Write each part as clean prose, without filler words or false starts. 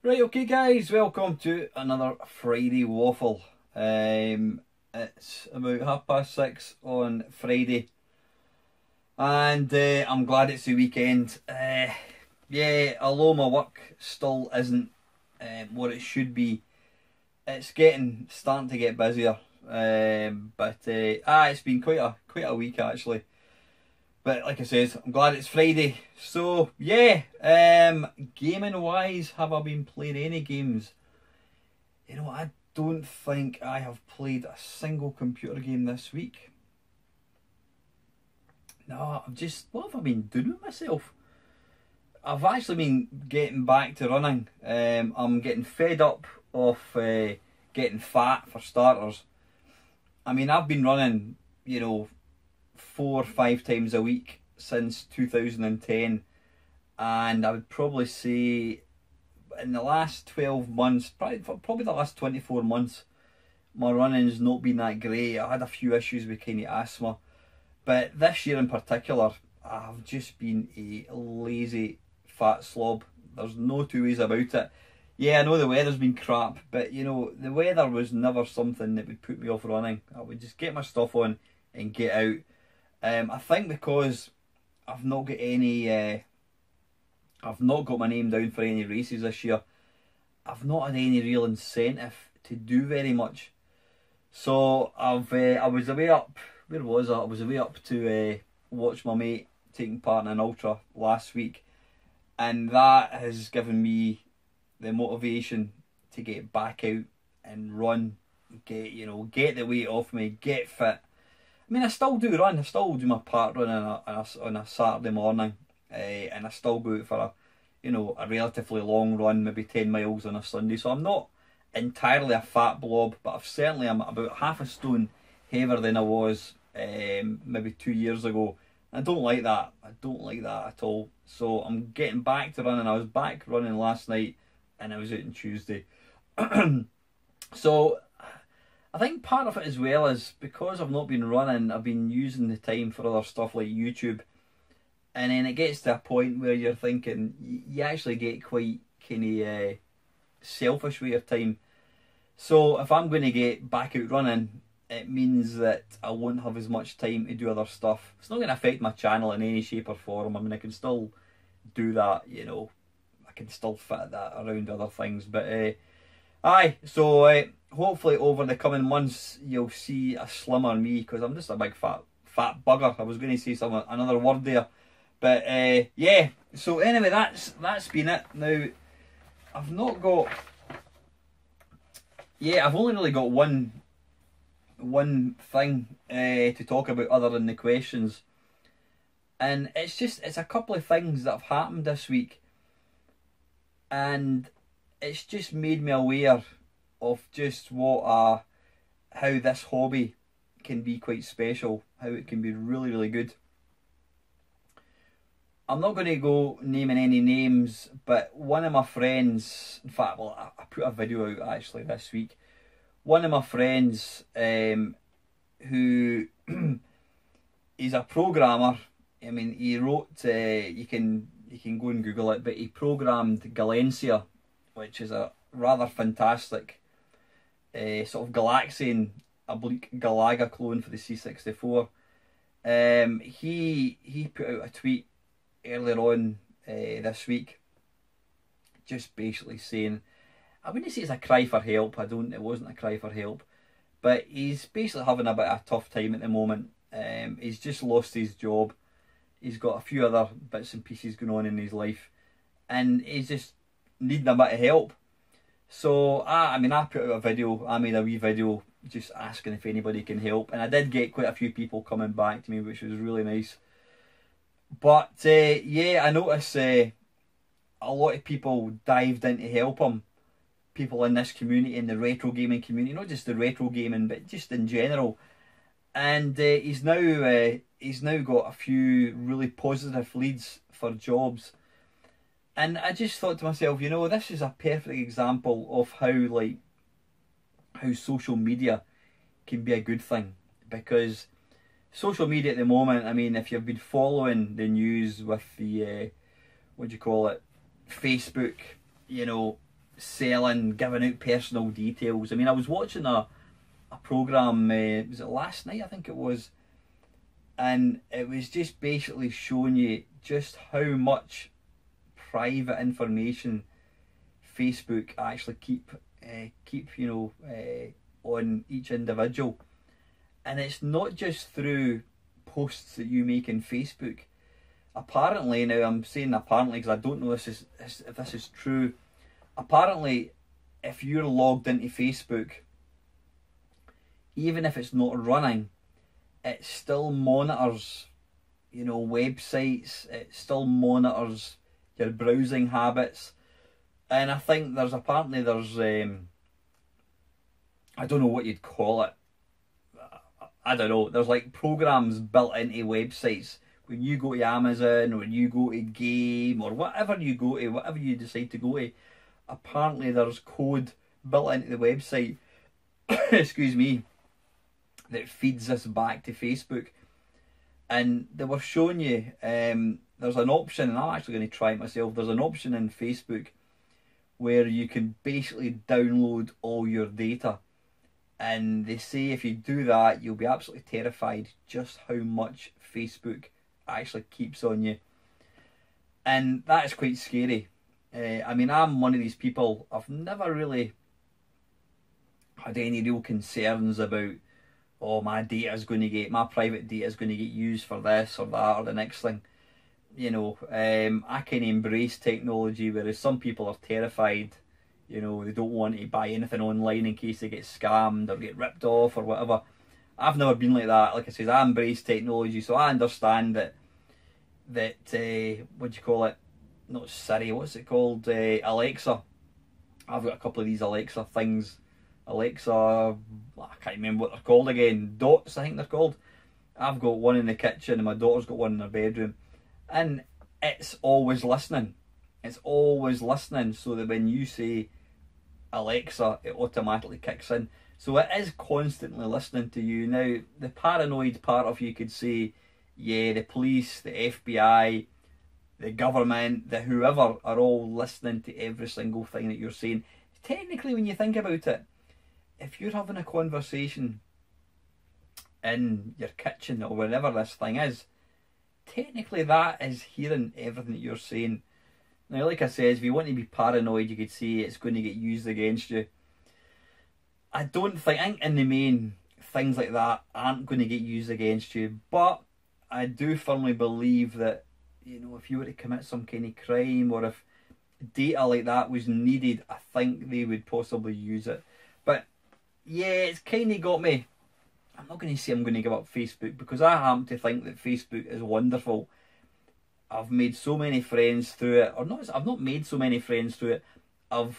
Right, okay guys, welcome to another Friday Waffle. It's about 6:30 on Friday, and I'm glad it's the weekend. Yeah, although my work still isn't what it should be, it's starting to get busier. It's been quite a week actually. But like I said, I'm glad it's Friday. So yeah, gaming wise, have I been playing any games? You know, I don't think I have played a single computer game this week. No, what have I been doing with myself? I've actually been getting back to running. I'm getting fed up of getting fat for starters. I mean, I've been running, you know, 4 or 5 times a week since 2010, and I would probably say in the last 12 months, probably the last 24 months, my running's not been that great. I had a few issues with kind of asthma, but this year in particular, I've just been a lazy fat slob. There's no two ways about it. Yeah, I know the weather's been crap, but you know, the weather was never something that would put me off running. I would just get my stuff on and get out. I think because I've not got my name down for any races this year, I've not had any real incentive to do very much. So I was away up. Where was I? I was away up to watch my mate taking part in an ultra last week, and that has given me the motivation to get back out and run, get the weight off me, get fit. I mean, I still do run. I still do my park run on a Saturday morning, and I still go out for a relatively long run, maybe 10 miles on a Sunday. So I'm not entirely a fat blob, but I'm about half a stone heavier than I was maybe 2 years ago. I don't like that. I don't like that at all. So I'm getting back to running. I was back running last night, and I was out on Tuesday. So I think part of it as well is because I've not been running, I've been using the time for other stuff like YouTube. And then it gets to a point where you're thinking, you actually get quite kind of selfish with your time. So if I'm going to get back out running, it means that I won't have as much time to do other stuff. It's not going to affect my channel in any shape or form. I mean, I can still do that, I can still fit that around other things. But so hopefully over the coming months you'll see a slimmer me, because I'm just a big fat bugger. I was going to say another word there, but yeah. So anyway, that's been it. Now I've only really got one thing to talk about other than the questions, and it's a couple of things that have happened this week, and it's just made me aware of just how this hobby can be quite special, how it can be really, really good. I'm not going to go naming any names, but one of my friends, in fact, well, I put a video out actually this week. One of my friends, who is a programmer. I mean, he wrote, you can go and Google it, but he programmed Galencia, which is a rather fantastic sort of Galaxian oblique Galaga clone for the C64. He put out a tweet earlier on this week, just basically saying, I wouldn't say it's a cry for help. It wasn't a cry for help, but he's basically having a bit of a tough time at the moment. He's just lost his job. He's got a few other bits and pieces going on in his life, and he's just needing a bit of help. So I put out a video. I made a wee video just asking if anybody can help, and I did get quite a few people coming back to me, which was really nice. But yeah, I noticed a lot of people dived in to help him. People in this community, in the retro gaming community, not just the retro gaming, but just in general. And he's now got a few really positive leads for jobs. And I just thought to myself, this is a perfect example of how social media can be a good thing. Because social media at the moment, I mean, if you've been following the news with the, Facebook, selling, giving out personal details. I mean, I was watching a programme, was it last night, I think it was, and it was just basically showing you just how much private information Facebook actually keep on each individual. And it's not just through posts that you make in Facebook. Apparently, now I'm saying apparently because I don't know if this is true. Apparently, if you're logged into Facebook, even if it's not running, it still monitors, websites. It still monitors your browsing habits. And I think there's I don't know what you'd call it. I don't know. There's like programs built into websites. When you go to Amazon, or when you go to Game, or whatever you go to, whatever you decide to go to, apparently there's code built into the website, excuse me, that feeds this back to Facebook. And they were showing you, there's an option, and I'm actually going to try it myself, there's an option in Facebook where you can basically download all your data. And they say if you do that, you'll be absolutely terrified just how much Facebook actually keeps on you. And that is quite scary. I mean, I'm one of these people, I've never really had any real concerns about, oh, my private data is going to get used for this or that or the next thing. I can embrace technology, whereas some people are terrified. They don't want to buy anything online in case they get scammed or get ripped off or whatever. I've never been like that. Like I said, I embrace technology, so I understand that what do you call it? Not Siri, what's it called? Alexa. I've got a couple of these Alexa things. Alexa, I can't remember what they're called again. Dots, I think they're called. I've got one in the kitchen and my daughter's got one in her bedroom. And it's always listening. It's always listening, so that when you say Alexa, it automatically kicks in. So it is constantly listening to you. Now, the paranoid part of you could say, yeah, the police, the FBI, the government, the whoever are all listening to every single thing that you're saying. Technically, when you think about it, if you're having a conversation in your kitchen or wherever this thing is, technically that is hearing everything that you're saying. Now, like I said, if you want to be paranoid, you could say it's going to get used against you. I think in the main, things like that aren't going to get used against you, but I do firmly believe that, if you were to commit some kind of crime, or if data like that was needed, I think they would possibly use it. But yeah, it's kind of got me. I'm not going to say I'm going to give up Facebook, because I happen to think that Facebook is wonderful. I've made so many friends through it, I've not made so many friends through it. I've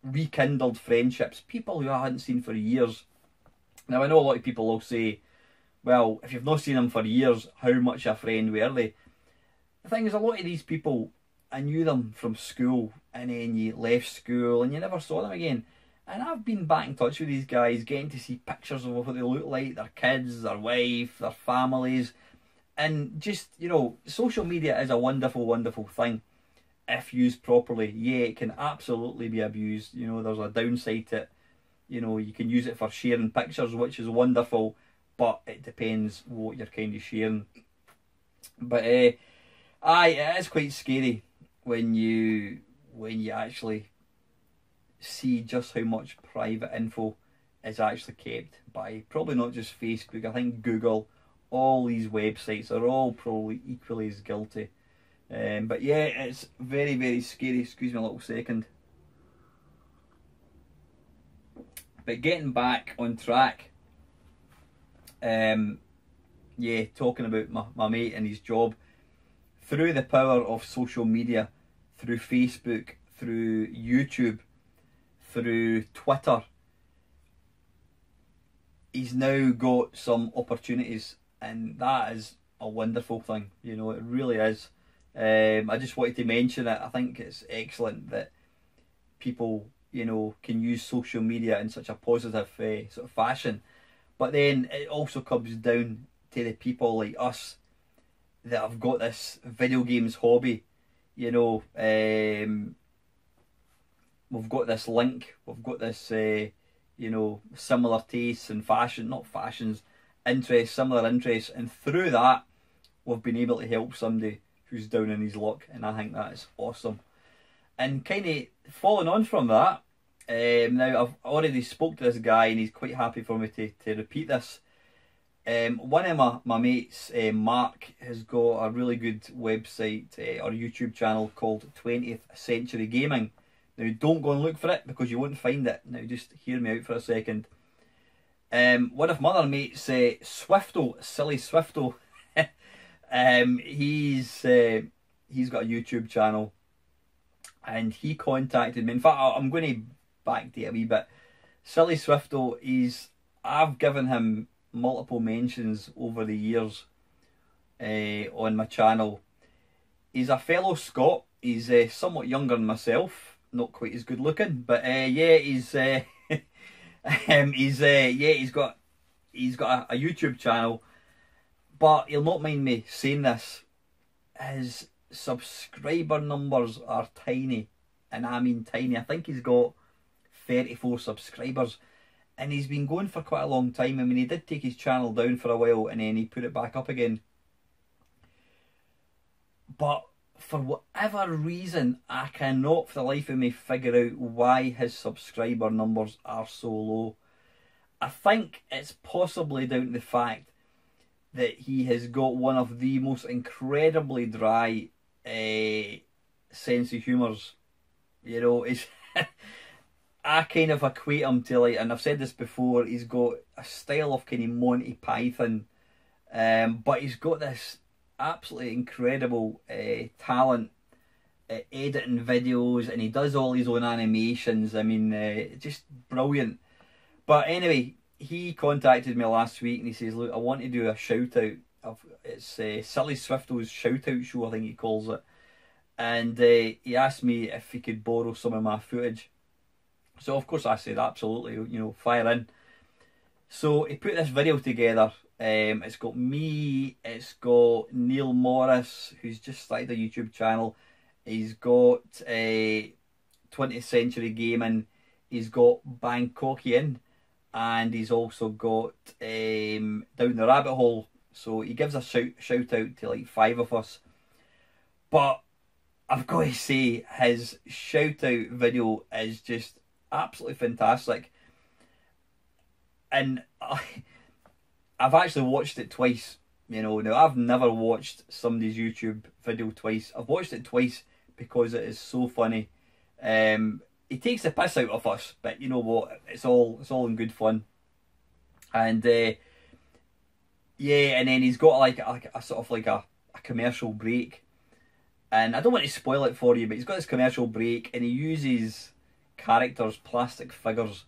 rekindled friendships, people who I hadn't seen for years. Now, I know a lot of people will say, well, if you've not seen them for years, how much a friend were they? The thing is, a lot of these people, I knew them from school, and then you left school and you never saw them again. And I've been back in touch with these guys, getting to see pictures of what they look like, their kids, their wife, their families. And just, social media is a wonderful, wonderful thing if used properly. Yeah, it can absolutely be abused. There's a downside to it. You can use it for sharing pictures, which is wonderful, but it depends what you're kind of sharing. But it is quite scary when you actually see just how much private info is actually kept by probably not just Facebook. I think Google, all these websites are all probably equally as guilty. But yeah, it's very, very scary. Excuse me a little second. But getting back on track, yeah, talking about my mate and his job, through the power of social media, through Facebook, through YouTube, through Twitter, he's now got some opportunities, and that is a wonderful thing. It really is. I just wanted to mention it. I think it's excellent that people, can use social media in such a positive sort of fashion. But then it also comes down to the people like us that have got this video games hobby. we've got this link, we've got this, you know, similar tastes and fashion, not fashions, interests, similar interests, and through that, we've been able to help somebody who's down in his luck, and I think that is awesome. And kind of following on from that, now I've already spoke to this guy, and he's quite happy for me to repeat this. One of my mates, Mark, has got a really good website or YouTube channel called 20th Century Gaming. Now, don't go and look for it because you won't find it. Now, just hear me out for a second. One of my other mates, Swifto, Silly Swifto, he's got a YouTube channel, and he contacted me. In fact, I'm going to backdate a wee bit. Silly Swifto, I've given him multiple mentions over the years on my channel. He's a fellow Scot. He's somewhat younger than myself, not quite as good looking, but yeah, he's he's got a YouTube channel. But he'll not mind me saying this, his subscriber numbers are tiny, and I mean tiny. I think he's got 34 subscribers. And he's been going for quite a long time. I mean, he did take his channel down for a while and then he put it back up again. But for whatever reason, I cannot for the life of me figure out why his subscriber numbers are so low. I think it's possibly down to the fact that he has got one of the most incredibly dry sense of humours. You know, it's... I kind of equate him to, like, and I've said this before, he's got a style of kind of Monty Python, but he's got this absolutely incredible talent at editing videos, and he does all his own animations. I mean, just brilliant. But anyway, he contacted me last week and he says, look, I want to do a shout out. It's Silly Swifto's shout out show, I think he calls it. And he asked me if he could borrow some of my footage. So of course I said absolutely, you know, fire in. So he put this video together. It's got me, it's got Neil Morris, who's just started a YouTube channel. He's got 20th Century Gaming. He's got Bangkokian, and he's also got Down the Rabbit Hole. So he gives a shout out to like 5 of us. But I've got to say, his shout out video is just absolutely fantastic. And I've actually watched it twice. You know, now I've never watched somebody's YouTube video twice. I've watched it twice because it is so funny. He takes the piss out of us, but you know what? It's all in good fun. And yeah, and then he's got like a sort of like a commercial break. And I don't want to spoil it for you, but he's got this commercial break and he uses characters, plastic figures,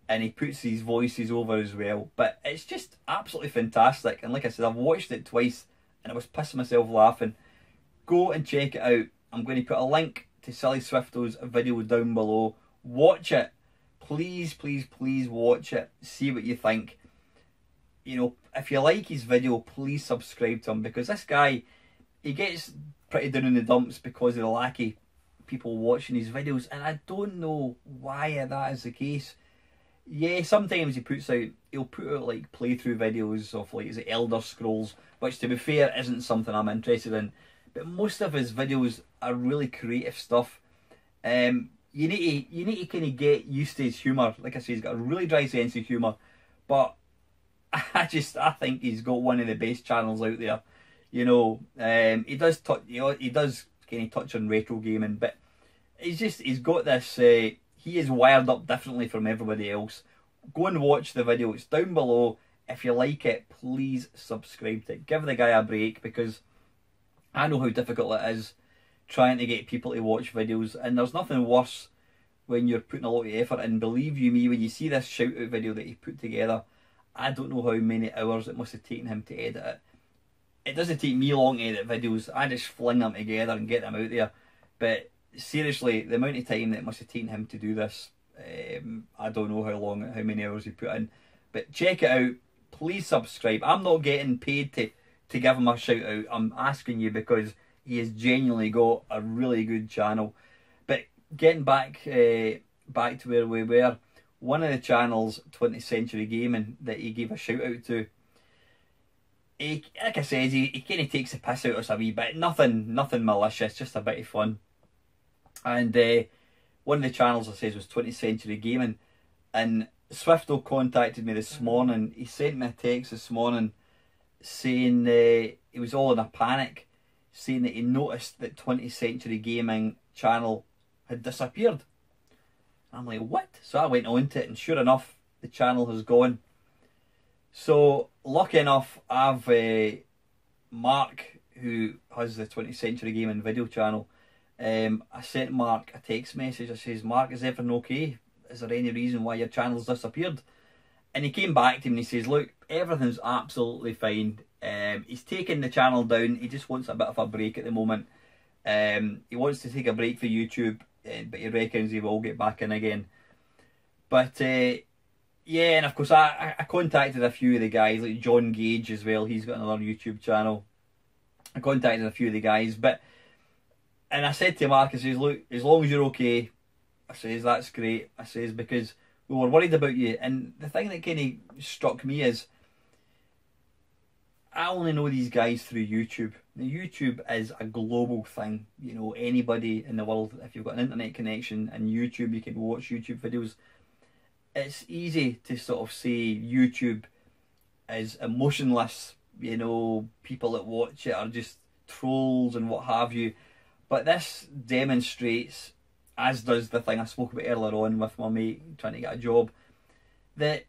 and he puts these voices over as well. But it's just absolutely fantastic. And like I said, I've watched it twice and I was pissing myself laughing. Go and check it out. I'm going to put a link to Silly Swifto's video down below. Watch it. Please, please, please watch it. See what you think. You know, if you like his video, please subscribe to him, because this guy, he gets pretty down in the dumps because of the lack of people watching his videos, and I don't know why that is the case. Yeah, sometimes he'll put out like playthrough videos of like, is it Elder Scrolls, which to be fair isn't something I'm interested in, but most of his videos are really creative stuff. You need to kind of get used to his humour. Like I say, he's got a really dry sense of humour, but I think he's got one of the best channels out there. You know, he does kind of touch on retro gaming, but he's got this. He is wired up differently from everybody else. Go and watch the video. It's down below. If you like it, please subscribe to it. Give the guy a break, because I know how difficult it is trying to get people to watch videos, and there's nothing worse when you're putting a lot of effort in. Believe you me, when you see this shout out video that he put together, I don't know how many hours it must have taken him to edit it. It doesn't take me long to edit videos. I just fling them together and get them out there. But seriously, the amount of time that it must have taken him to do this, I don't know how many hours he put in. But check it out. Please subscribe. I'm not getting paid to give him a shout out. I'm asking you because he has genuinely got a really good channel. But getting back to where we were, one of the channels, 20th Century Gaming, that he gave a shout out to, he, like I said, he kind of takes the piss out of us a wee bit. Nothing malicious, just a bit of fun. And one of the channels, I says, was 20th Century Gaming. And Swifto contacted me this morning. He sent me a text this morning saying he was all in a panic, saying that he noticed that 20th Century Gaming channel had disappeared. I'm like, what? So I went on to it, and sure enough, the channel has gone. So, lucky enough, I've Mark, who has the 20th Century Gaming video channel, I sent Mark a text message. I says, Mark, is everything okay? Is there any reason why your channel's disappeared? And he came back to me and he says, look, everything's absolutely fine. He's taking the channel down. He just wants a bit of a break at the moment. He wants to take a break for YouTube, but he reckons he will get back in again. But yeah, and of course I contacted a few of the guys, like John Gage as well. He's got another YouTube channel. I contacted a few of the guys, and I said to Mark, I says, look, as long as you're okay, I says, that's great. I says, because we were worried about you. And the thing that kind of struck me is, I only know these guys through YouTube. Now, YouTube is a global thing. You know, anybody in the world, if you've got an internet connection and YouTube, you can watch YouTube videos. It's easy to sort of say YouTube is emotionless. You know, people that watch it are just trolls and what have you. But this demonstrates, as does the thing I spoke about earlier on with my mate trying to get a job, that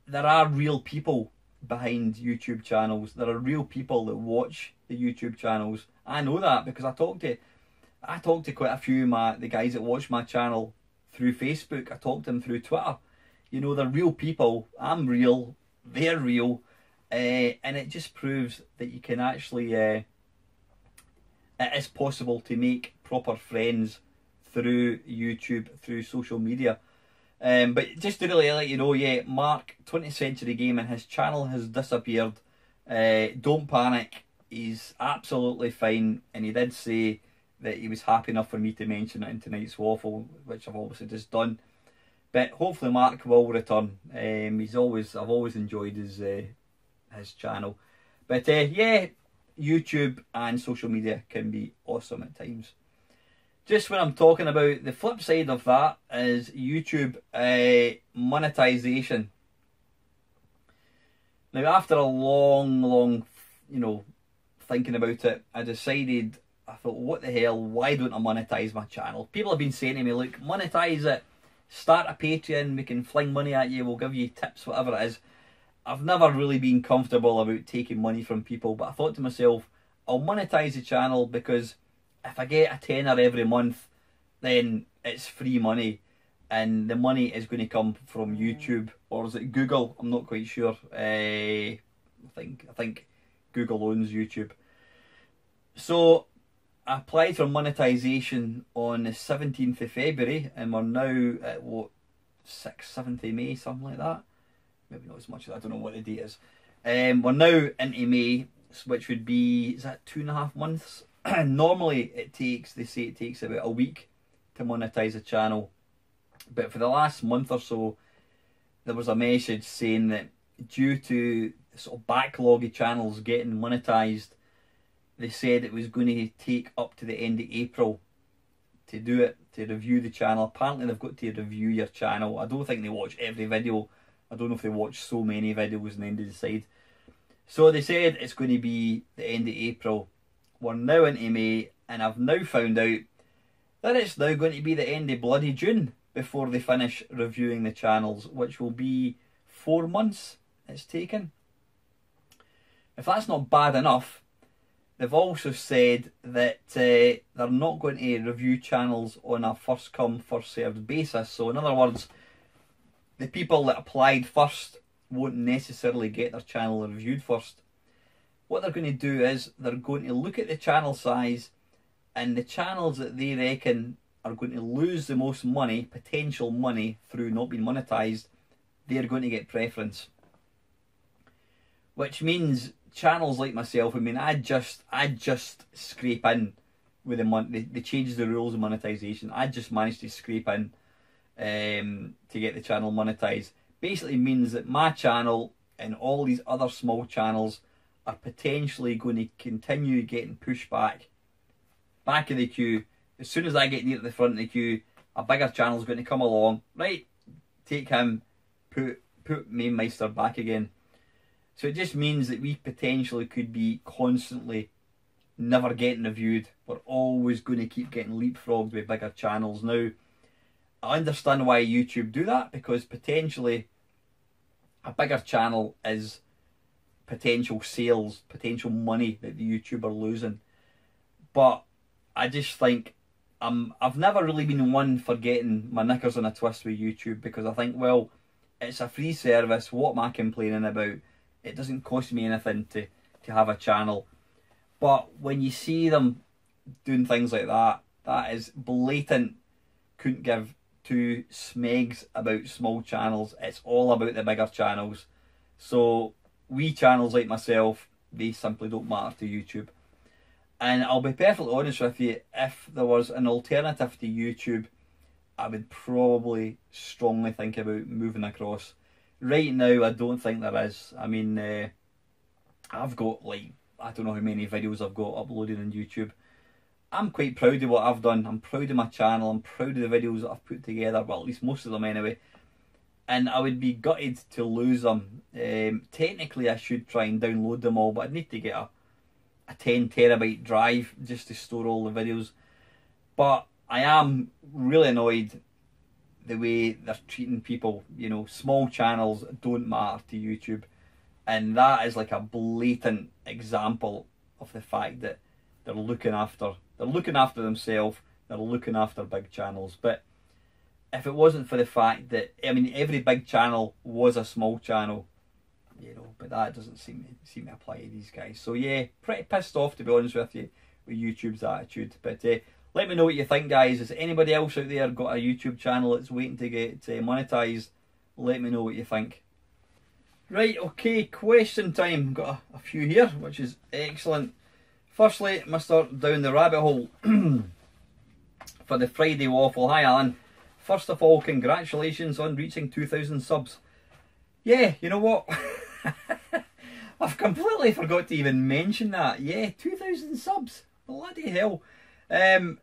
there are real people behind YouTube channels. There are real people that watch the YouTube channels. I know that because I talked to quite a few of the guys that watch my channel through Facebook. I talked to them through Twitter. You know, they're real people. I'm real. They're real. And it just proves that you can actually, it is possible to make proper friends through YouTube, through social media. But just to really let you know, yeah, Mark, 20th Century Gaming, his channel has disappeared. Don't panic, he's absolutely fine, and he did say that he was happy enough for me to mention it in tonight's waffle, which I've obviously just done. But hopefully Mark will return. I've always enjoyed his channel. But yeah, YouTube and social media can be awesome at times. Just when I'm talking about the flip side of that is YouTube monetization. Now, after a long, thinking about it, I thought, what the hell, why don't I monetize my channel? People have been saying to me, look, monetize it, start a Patreon, we can fling money at you, we'll give you tips, whatever it is. I've never really been comfortable about taking money from people, but I thought to myself, I'll monetize the channel because if I get a tenner every month, then it's free money, and the money is going to come from YouTube, or is it Google? I'm not quite sure. I think Google owns YouTube. So I applied for monetization on the 17th of February, and we're now at what, 6th, 7th of May, something like that. Maybe not as much, I don't know what the date is. We're now into May, which would be, is that 2.5 months? Normally they say it takes about a week to monetize a channel, but for the last month or so there was a message saying that due to the sort of backlog of channels getting monetized, they said it was going to take up to the end of April to do it, to review the channel. Apparently they've got to review your channel. I don't think they watch every video. I don't know if they watch so many videos and then they decide. So they said it's going to be the end of April. We're now into May, and I've now found out that it's now going to be the end of bloody June before they finish reviewing the channels, which will be 4 months it's taken. If that's not bad enough, they've also said that they're not going to review channels on a first come, first served basis. So in other words, the people that applied first won't necessarily get their channel reviewed first. What they're going to do is they're going to look at the channel size, and the channels that they reckon are going to lose the most money, potential money, through not being monetized, they're going to get preference. Which means channels like myself, I mean, I just scrape in with the changes the rules of monetization. I just managed to scrape in to get the channel monetized. Basically means that my channel and all these other small channels are potentially going to continue getting pushed back of the queue. As soon as I get near the front of the queue, a bigger channel is going to come along. Right, take him, put Main Meister back again. So it just means that we potentially could be constantly never getting reviewed. We're always going to keep getting leapfrogged with bigger channels. Now, I understand why YouTube do that, because potentially a bigger channel is potential sales, potential money that the YouTuber losing. But I just think I've never really been one for getting my knickers in a twist with YouTube, because I think, well, it's a free service. What am I complaining about? It doesn't cost me anything to have a channel. But when you see them doing things like that, that is blatant. Couldn't give two smegs about small channels. It's all about the bigger channels. So wee channels like myself, they simply don't matter to YouTube. And I'll be perfectly honest with you, if there was an alternative to YouTube, I would probably strongly think about moving across. Right now, I don't think there is. I mean, I've got like, I don't know how many videos I've got uploaded on YouTube. I'm quite proud of what I've done. I'm proud of my channel. I'm proud of the videos that I've put together. Well, at least most of them anyway. And I would be gutted to lose them. Technically, I should try and download them all, but I'd need to get a 10 terabyte drive just to store all the videos. But I am really annoyed the way they're treating people. You know, small channels don't matter to YouTube. And that is like a blatant example of the fact that they're looking after themselves, they're looking after big channels. But if it wasn't for the fact that, I mean, every big channel was a small channel, you know, but that doesn't seem to apply to these guys. So yeah, pretty pissed off, to be honest with you, with YouTube's attitude. But let me know what you think, guys. Has anybody else out there got a YouTube channel that's waiting to get monetized? Let me know what you think. Right, okay, question time. Got a few here, which is excellent. Firstly, Mr. Down the Rabbit Hole for the Friday Waffle. Hi, Alan. First of all, congratulations on reaching 2,000 subs. Yeah, you know what? I've completely forgot to even mention that. Yeah, 2,000 subs. Bloody hell. I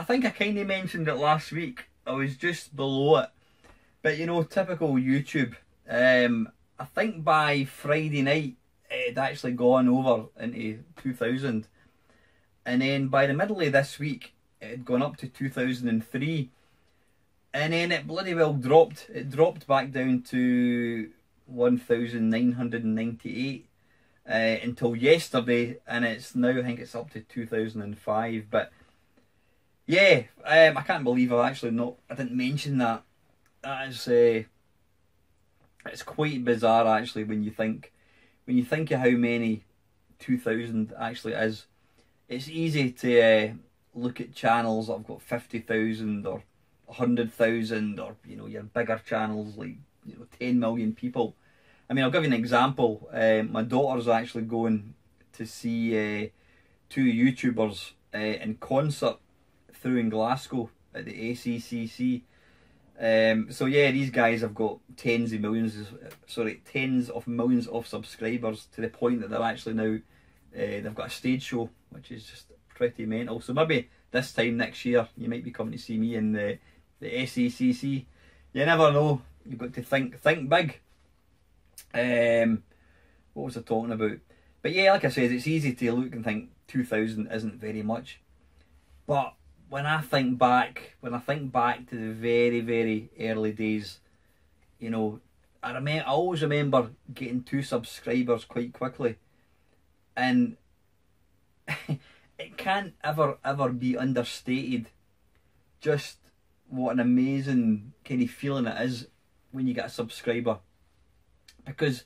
think I kind of mentioned it last week. I was just below it. But, you know, typical YouTube. I think by Friday night, it had actually gone over into 2,000. And then by the middle of this week, it had gone up to 2,003. And then it bloody well dropped. It dropped back down to 1,998 until yesterday. And it's now, I think it's up to 2,005. But yeah, I can't believe I didn't mention that. That is, it's quite bizarre actually when you think of how many 2,000 actually is. It's easy to look at channels that have got 50,000 or 100,000, or you know, your bigger channels like, you know, 10 million people. I mean, I'll give you an example. My daughter's actually going to see two YouTubers in concert through in Glasgow at the ACCC. So yeah, these guys have got tens of millions of subscribers, to the point that they're actually now they've got a stage show, which is just pretty mental. So maybe this time next year you might be coming to see me in the SACC. You never know. You've got to think big. What was I talking about? But yeah, like I said, it's easy to look and think 2,000 isn't very much. But when I think back to the very, very early days, you know, I always remember getting 2 subscribers quite quickly. And it can't ever be understated just what an amazing kind of feeling it is when you get a subscriber. Because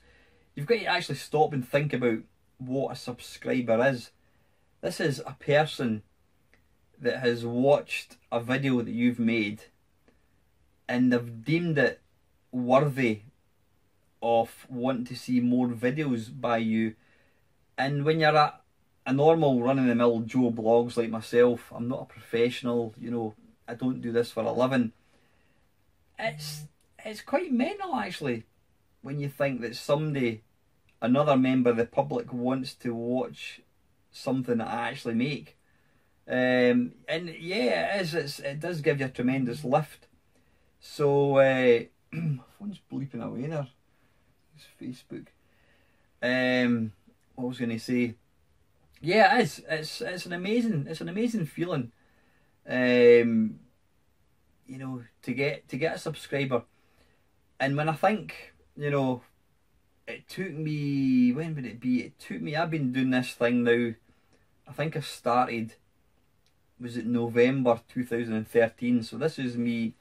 you've got to actually stop and think about what a subscriber is. This is a person that has watched a video that you've made and they've deemed it worthy of wanting to see more videos by you. And when you're a normal run-of-the-mill Joe Blogs like myself. I'm not a professional, you know, I don't do this for a living. It's quite mental, actually, when you think that somebody, another member of the public, wants to watch something that I actually make. And yeah, it is. It does give you a tremendous lift. So my phone's bleeping away there. It's Facebook. What was I going to say? Yeah, it is. It's an amazing feeling. You know, to get a subscriber. And when I think, you know, it took me, when would it be? It took me, I've been doing this thing now, I think I started, was it November 2013, so this is me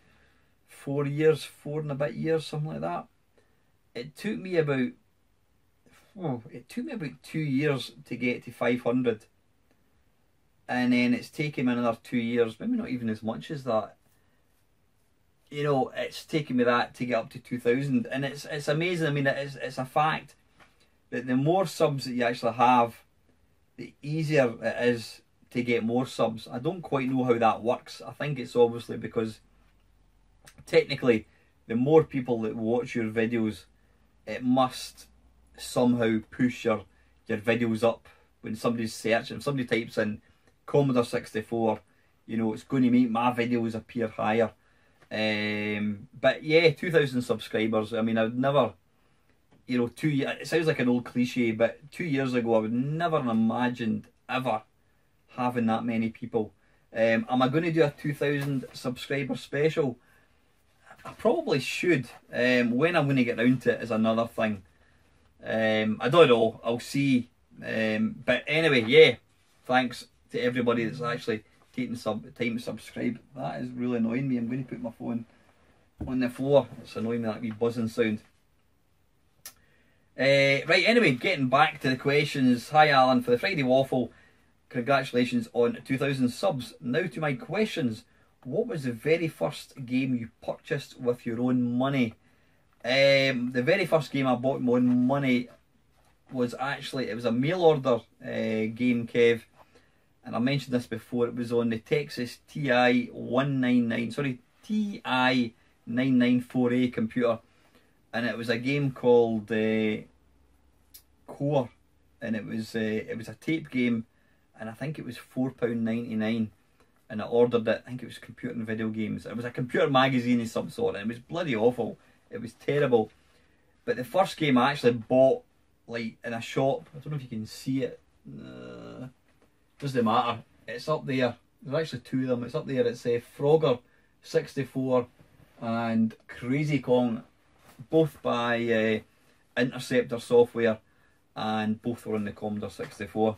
4 years, 4 and a bit years, something like that. It took me about 2 years to get to 500. And then it's taken me another 2 years, maybe not even as much as that. You know, it's taken me that to get up to 2,000, and it's amazing. I mean, it's a fact that the more subs that you actually have, the easier it is to get more subs. I don't quite know how that works. I think it's obviously because technically the more people that watch your videos, it must somehow push your videos up. When somebody's searching, if somebody types in Commodore 64, you know, it's going to make my videos appear higher. But yeah, 2,000 subscribers. I mean, I would never, you know, it sounds like an old cliche, but 2 years ago I would never have imagined ever having that many people. Am I going to do a 2,000 subscriber special? I probably should. When I'm going to get round to it is another thing. I don't know, I'll see. But anyway, yeah, thanks to everybody that's actually taking time to subscribe. That is really annoying me. I'm going to put my phone on the floor. It's annoying me, that wee buzzing sound. Right, anyway, getting back to the questions. Hi Alan, for the Friday Waffle, congratulations on 2,000 subs. Now to my questions. What was the very first game you purchased with your own money? The very first game I bought with my own money was actually, it was a mail order game, Kev. And I mentioned this before, it was on the Texas TI 994A computer. And it was a game called Core. And it was a tape game, and I think it was £4.99. And I ordered it, I think it was Computer and Video Games. It was a computer magazine of some sort, and it was bloody awful. It was terrible. But the first game I actually bought, like, in a shop, I don't know if you can see it. Doesn't matter. It's up there. There's actually two of them. It's up there. It's Frogger 64 and Crazy Kong, both by Interceptor Software, and both were on the Commodore 64.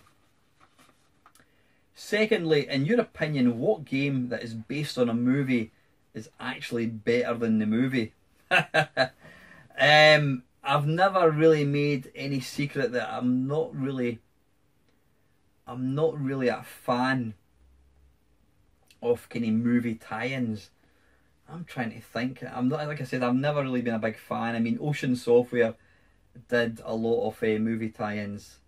Secondly, in your opinion, what game that is based on a movie is actually better than the movie? I've never really made any secret that I'm not really a fan of kind of movie tie-ins. I'm trying to think. I'm not, like I said, I've never really been a big fan. I mean, Ocean Software did a lot of movie tie-ins.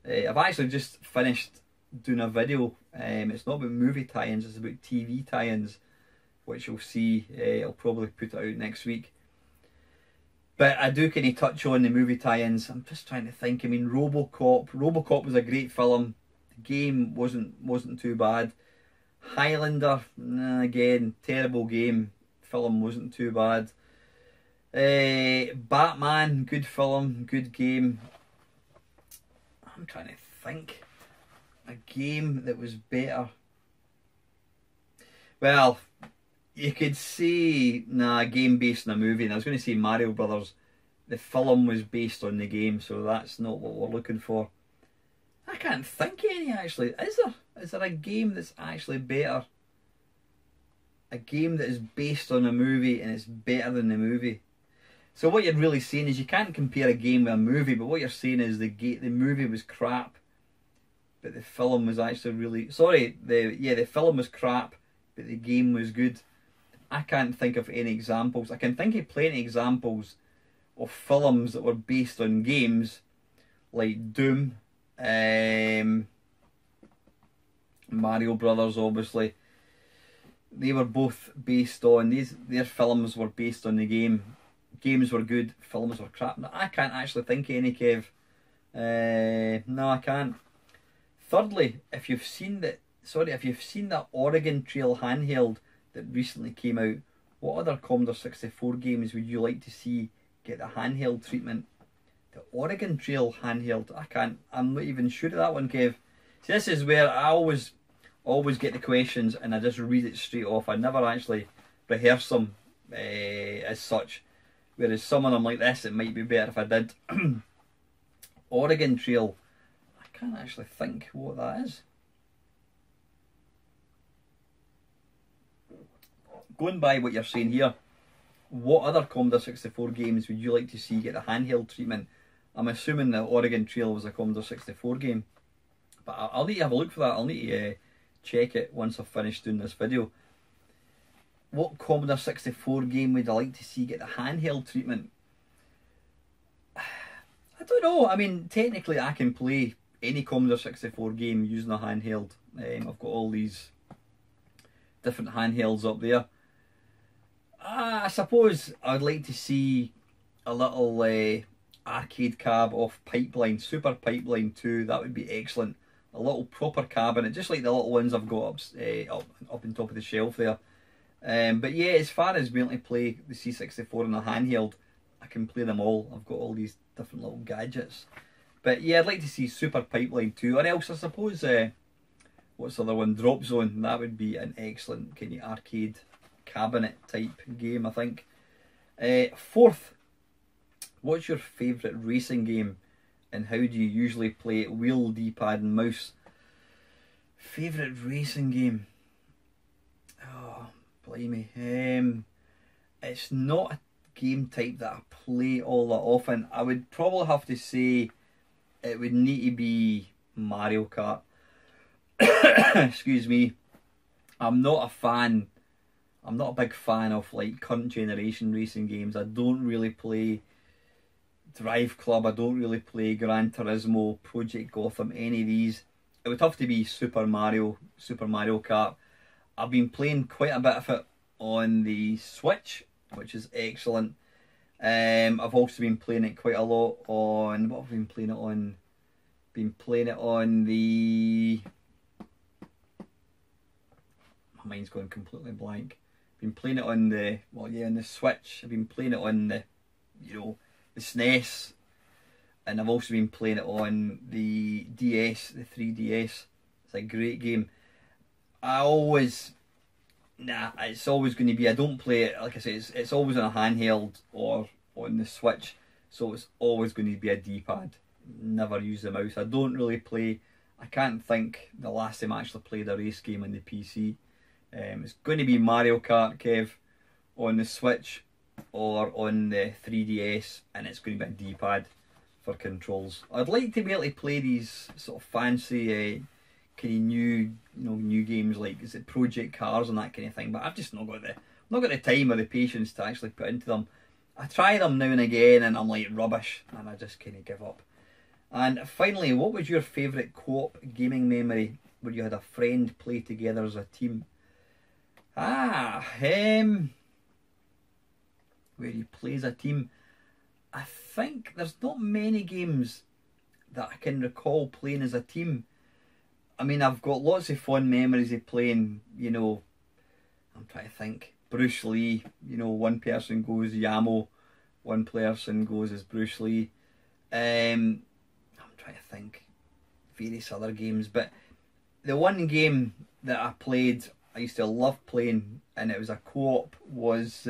I've actually just finished doing a video. It's not about movie tie-ins, it's about TV tie-ins, which you'll see. I'll probably put it out next week. But I do kind of touch on the movie tie-ins. I'm just trying to think. I mean, RoboCop was a great film. The game wasn't too bad. Highlander, again, terrible game. Film wasn't too bad. Batman, good film, good game. I'm trying to think. A game that was better. Well, you could say, a game based on a movie, and I was going to say Mario Brothers. The film was based on the game, so that's not what we're looking for. I can't think of any, actually. Is there a game that's actually better? A game that is based on a movie and it's better than the movie. So what you're really saying is you can't compare a game with a movie, but what you're saying is the movie was crap, but the film was actually really... Sorry, the film was crap, but the game was good. I can't think of any examples. I can think of plenty of examples of films that were based on games, like Doom, Mario Brothers, obviously. They were both based on their films were based on the game. Games were good, films were crap. No, I can't actually think of any, Kev. No, I can't. Thirdly, if you've seen that Oregon Trail handheld that recently came out, what other Commodore 64 games would you like to see get the handheld treatment? The Oregon Trail handheld. I'm not even sure of that one, Kev. See, this is where I always get the questions and I just read it straight off. I never actually rehearse them as such. Whereas some of them like this, it might be better if I did. Oregon Trail. I can't actually think what that is. Going by what you're saying here, what other Commodore 64 games would you like to see get the handheld treatment? I'm assuming the Oregon Trail was a Commodore 64 game. But I'll need to have a look for that. I'll need to check it once I've finished doing this video. What Commodore 64 game would I like to see get the handheld treatment? I don't know. I mean, technically I can play any Commodore 64 game using a handheld. I've got all these different handhelds up there. I suppose I'd like to see a little arcade cab off Pipeline, Super Pipeline 2. That would be excellent. A little proper cabinet, just like the little ones I've got up on top of the shelf there. But yeah, as far as being able to play the C64 on a handheld, I can play them all. I've got all these different little gadgets. But yeah, I'd like to see Super Pipeline 2, or else I suppose, what's the other one? Drop Zone. That would be an excellent kind of arcade cabinet type game, I think. Fourth, what's your favourite racing game and how do you usually play it? Wheel, D-pad and mouse. Favourite racing game? Oh, blimey. It's not a game type that I play all that often. I would probably have to say it would need to be Mario Kart. Excuse me. I'm not a big fan of like current generation racing games. I don't really play Drive Club, I don't really play Gran Turismo, Project Gotham, any of these. It would have to be Super Mario Kart. I've been playing quite a bit of it on the Switch, which is excellent. I've also been playing it quite a lot on, what have I been playing it on? Been playing it on the, my mind's going completely blank. Been playing it on the, well yeah, on the Switch. I've been playing it on the, you know, the SNES, and I've also been playing it on the DS, the 3DS. It's a great game. It's always going to be, I don't play it, like I say, it's always on a handheld or on the Switch, so it's always going to be a D-pad. Never use the mouse. I don't really play, I can't think the last time I actually played a race game on the PC. It's going to be Mario Kart, Kev, on the Switch or on the 3DS, and it's going to be a D-pad for controls. I'd like to be able to play these sort of fancy kind of new games like, is it Project Cars and that kind of thing, but I've just not got the time or the patience to actually put into them. I try them now and again and I'm like rubbish and I just kind of give up. And finally, what was your favourite co-op gaming memory where you had a friend play together as a team? Where you play as a team. I think there's not many games that I can recall playing as a team. I mean, I've got lots of fond memories of playing, you know, I'm trying to think, Bruce Lee, you know, one person goes Yamo, one person goes as Bruce Lee. I'm trying to think, various other games, but the one game that I played, I used to love playing, and it was a co-op, was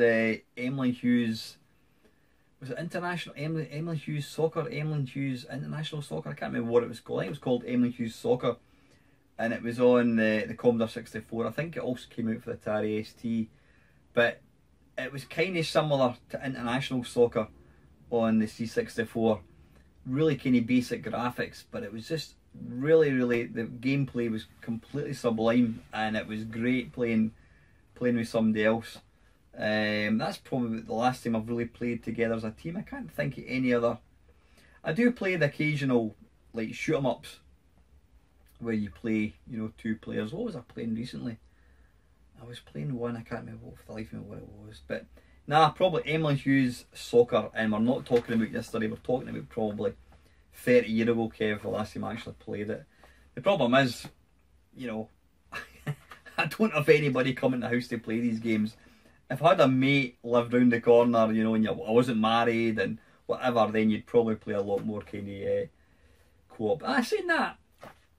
Emily Hughes. Was it Emily Hughes Soccer? Emily Hughes International Soccer? I can't remember what it was called. I think it was called Emily Hughes Soccer. And it was on the Commodore 64. I think it also came out for the Atari ST. But it was kind of similar to International Soccer on the C64. Really kind of basic graphics, but it was just really, the gameplay was completely sublime, and it was great playing with somebody else. That's probably the last time I've really played together as a team. I can't think of any other. I do play the occasional like shoot 'em ups where you play, you know, 2 players. What was I playing recently? I was playing one, I can't remember for the life of me what it was. But nah, probably Emily Hughes Soccer, and we're not talking about yesterday, we're talking about probably 30 years ago, Kev, the last time I actually played it. The problem is, you know, I don't have anybody coming to the house to play these games. If I had a mate lived round the corner, you know, and I wasn't married and whatever, then you'd probably play a lot more kind of co-op. Saying that,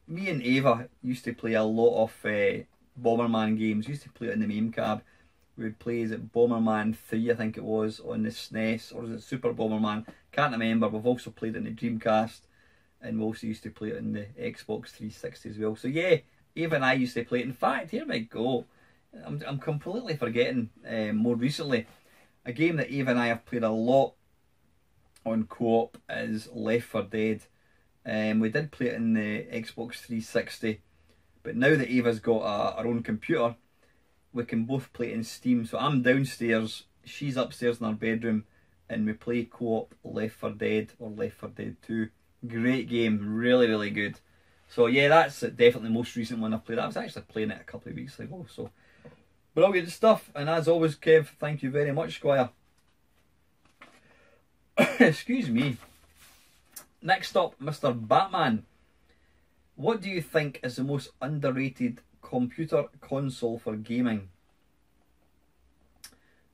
me and Ava used to play a lot of Bomberman games. Used to play it in the MAME cab. We would play, is it Bomberman 3, I think it was, on the SNES, or is it Super Bomberman? Can't remember. We've also played it in the Dreamcast, and we also used to play it in the Xbox 360 as well. So yeah, Ava and I used to play it. In fact, here we go. I'm completely forgetting more recently. A game that Ava and I have played a lot on co-op is Left 4 Dead. We did play it in the Xbox 360, but now that Ava's got our own computer, we can both play it in Steam. So I'm downstairs, she's upstairs in our bedroom, and we play co-op Left 4 Dead or Left 4 Dead 2. Great game, really, really good. So yeah, that's definitely the most recent one I've played. I was actually playing it a couple of weeks ago, so brilliant stuff. And as always, Kev, thank you very much, Squire. Excuse me. Next up, Mr. Batman. What do you think is the most underrated computer console for gaming?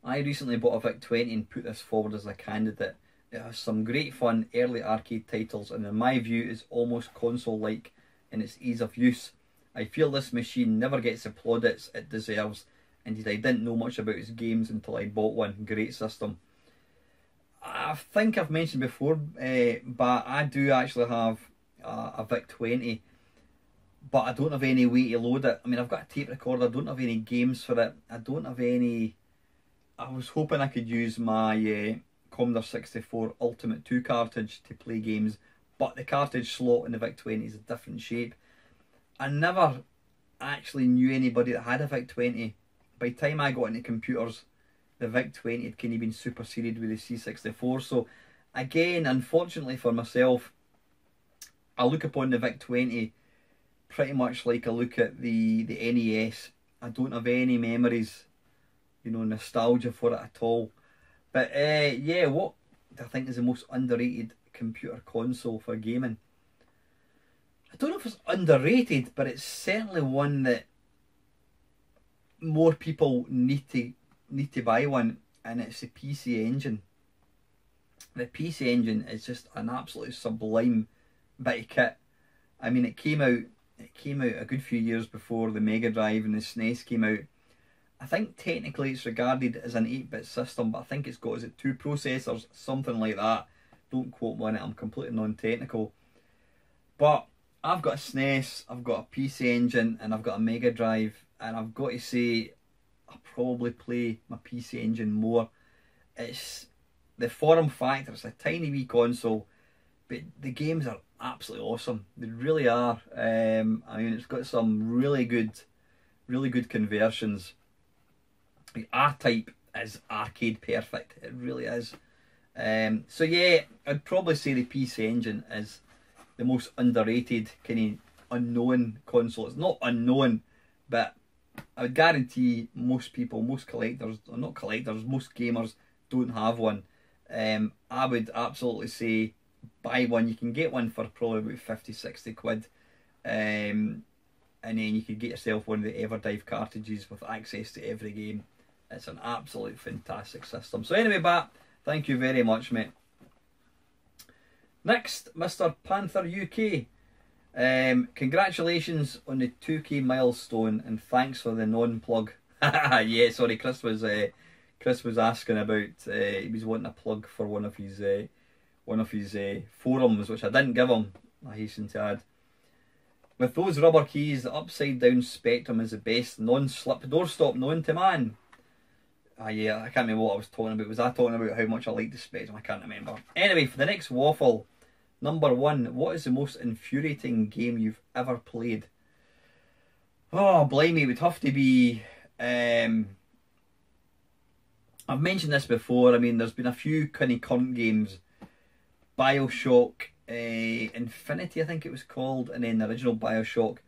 I recently bought a VIC-20 and put this forward as a candidate. It has some great fun early arcade titles, and in my view is almost console-like in its ease of use. I feel this machine never gets the plaudits it deserves. Indeed, I didn't know much about its games until I bought one. Great system. I think I've mentioned before, but I do actually have a VIC-20, but I don't have any way to load it. I mean, I've got a tape recorder, I don't have any games for it, I don't have any... I was hoping I could use my Commodore 64 Ultimate 2 cartridge to play games, but the cartridge slot in the VIC-20 is a different shape. I never actually knew anybody that had a VIC-20. By the time I got into computers, the VIC-20 had kind of been superseded with the C64. So again, unfortunately for myself, I look upon the VIC-20 pretty much like I look at the NES. I don't have any memories, you know, nostalgia for it at all. But yeah, what do I think is the most underrated computer console for gaming? I don't know if it's underrated, but it's certainly one that more people need to buy one, and it's the PC Engine. The PC Engine is just an absolutely sublime bit of kit. I mean, it came out a good few years before the Mega Drive and the SNES came out. I think technically it's regarded as an 8-bit system, but I think it's got, is it 2 processors, something like that. Don't quote me on it, I'm completely non-technical. But I've got a SNES, I've got a PC Engine, and I've got a Mega Drive, and I've got to say, I probably play my PC Engine more. It's the form factor, it's a tiny wee console, but the games are absolutely awesome. They really are. I mean, it's got some really good conversions. The R-Type is arcade perfect. It really is. So yeah, I'd probably say the PC Engine is the most underrated, kind of unknown console. It's not unknown, but I would guarantee most people, most collectors, or not collectors, most gamers don't have one. I would absolutely say buy one. You can get one for probably about 50-60 quid. And then you could get yourself one of the Everdive cartridges with access to every game. It's an absolute fantastic system. So anyway, Bat, thank you very much, mate. Next, Mr. Panther UK. Congratulations on the 2K milestone, and thanks for the non-plug. Yeah, sorry, Chris was asking about, he was wanting a plug for one of his forums, which I didn't give him, I hasten to add. With those rubber keys, the upside down Spectrum is the best non-slip doorstop known to man. Yeah, I can't remember what I was talking about. Was I talking about how much I like the Spectrum? I can't remember. Anyway, for the next waffle, number 1, what is the most infuriating game you've ever played? Oh, blimey, it would have to be... I've mentioned this before. I mean, there's been a few kind of current games. BioShock, Infinity, I think it was called, and then the original Bioshock.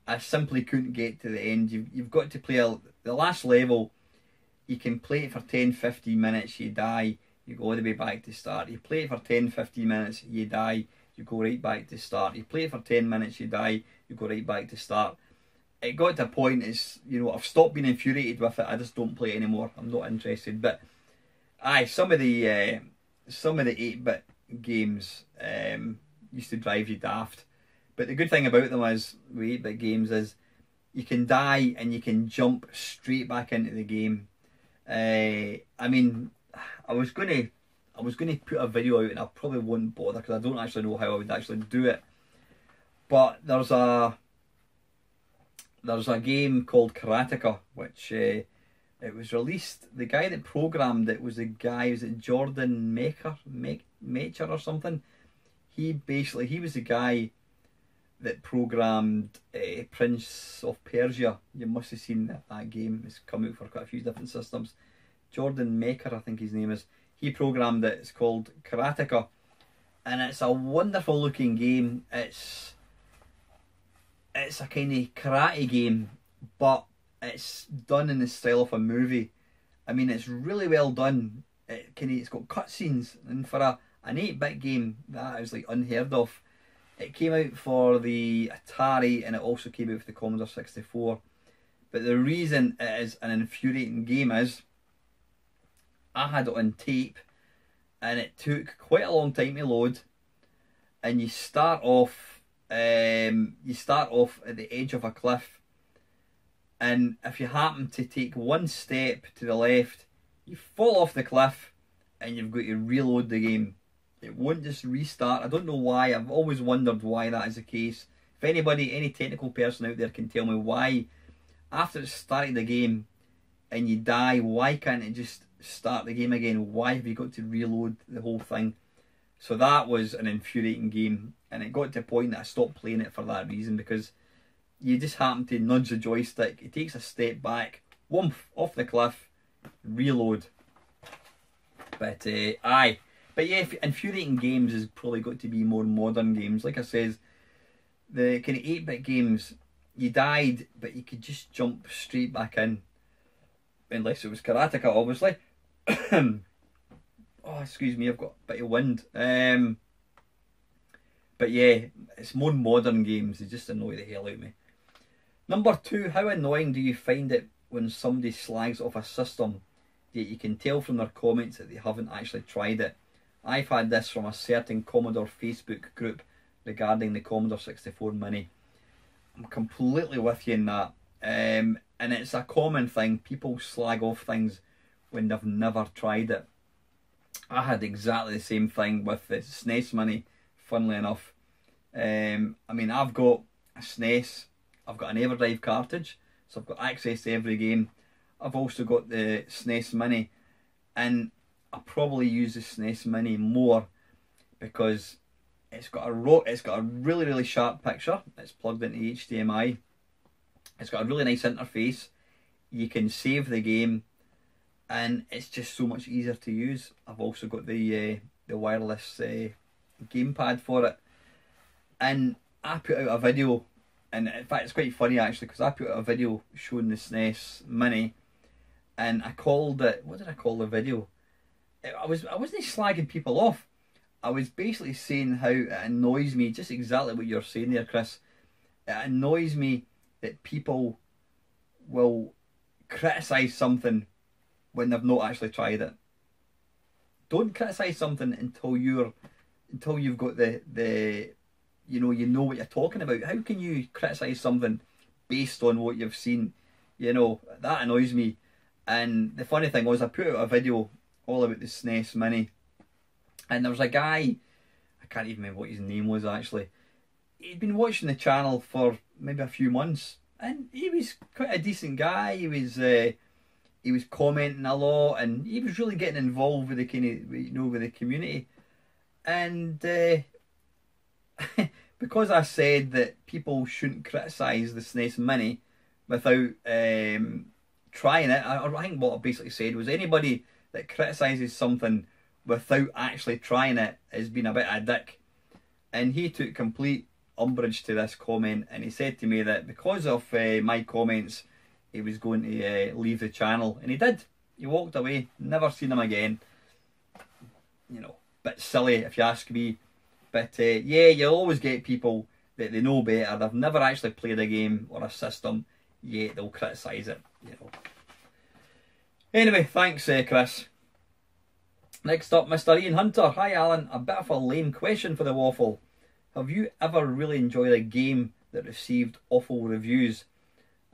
I simply couldn't get to the end. You've got to play the last level. You can play it for 10-15 minutes, you die, you go all the way back to start. You play it for 10-15 minutes, you die, you go right back to start. You play it for 10 minutes, you die, you go right back to start. It got to a point, I've stopped being infuriated with it. I just don't play it anymore. I'm not interested. But aye, some of the 8-bit games used to drive you daft. But the good thing about them is, with 8-bit games, is you can die and you can jump straight back into the game. I was gonna put a video out, and I probably won't bother because I don't actually know how I would actually do it. But there's a game called Karateka, which it was released. The guy that programmed it was it Jordan Maker or something. He was the guy that programmed Prince of Persia. You must have seen that game. It's come out for quite a few different systems. Jordan Maker, I think his name is. He programmed it. It's called Karateka, and it's a wonderful looking game. It's a kind of karate game, but it's done in the style of a movie. I mean, it's really well done. It's got cutscenes, and for an 8-bit game, that is like unheard of. It came out for the Atari, and it also came out for the Commodore 64. But the reason it is an infuriating game is I had it on tape, and it took quite a long time to load. And you start off at the edge of a cliff, and if you happen to take one step to the left, you fall off the cliff, and you've got to reload the game. It won't just restart. I don't know why. I've always wondered why that is the case. If any technical person out there can tell me why, after it's started the game and you die, why can't it just start the game again? Why have you got to reload the whole thing? So that was an infuriating game, and it got to a point that I stopped playing it for that reason, because you just happen to nudge the joystick, it takes a step back, whoomph, off the cliff, reload. But aye. But yeah, infuriating games has probably got to be more modern games. Like I says, the kind of 8-bit games, you died, but you could just jump straight back in. Unless it was Karateka, obviously. Oh, excuse me, I've got a bit of wind. But yeah, it's more modern games. They just annoy the hell out of me. Number 2, how annoying do you find it when somebody slags off a system, yet you can tell from their comments that they haven't actually tried it? I've had this from a certain Commodore Facebook group regarding the Commodore 64 Mini. I'm completely with you in that. And it's a common thing. People slag off things when they've never tried it. I had exactly the same thing with the SNES Mini, funnily enough. I mean, I've got a SNES, I've got an EverDrive cartridge, so I've got access to every game. I've also got the SNES Mini, and I probably use the SNES Mini more because it's got a really, really sharp picture. It's plugged into HDMI. It's got a really nice interface. You can save the game, and it's just so much easier to use. I've also got the wireless gamepad for it, and I put out a video, and in fact it's quite funny actually, because I put out a video showing the SNES Mini, and I called it, what did I call the video? I wasn't slagging people off. I was basically saying how it annoys me, just exactly what you're saying there, Chris. It annoys me that people will criticise something when they've not actually tried it. Don't criticise something until you've got the you know what you're talking about. How can you criticise something based on what you've seen? You know, that annoys me. And the funny thing was, I put out a video all about the SNES Mini, and there was a guy, I can't even remember what his name was actually. He'd been watching the channel for maybe a few months, and he was quite a decent guy. He was commenting a lot, and he was really getting involved with the kind of, with the community. And because I said that people shouldn't criticise the SNES Mini without trying it, I think what I basically said was anybody that criticises something without actually trying it has been a bit of a dick. and he took complete umbrage to this comment, and he said to me that because of my comments, he was going to leave the channel, and he did. He walked away, never seen him again. You know, bit silly if you ask me, but yeah, you'll always get people that they know better. They've never actually played a game or a system, yet they'll criticise it. You know. Anyway, thanks, Chris. Next up, Mr. Ian Hunter. Hi, Alan. A bit of a lame question for the waffle. Have you ever really enjoyed a game that received awful reviews?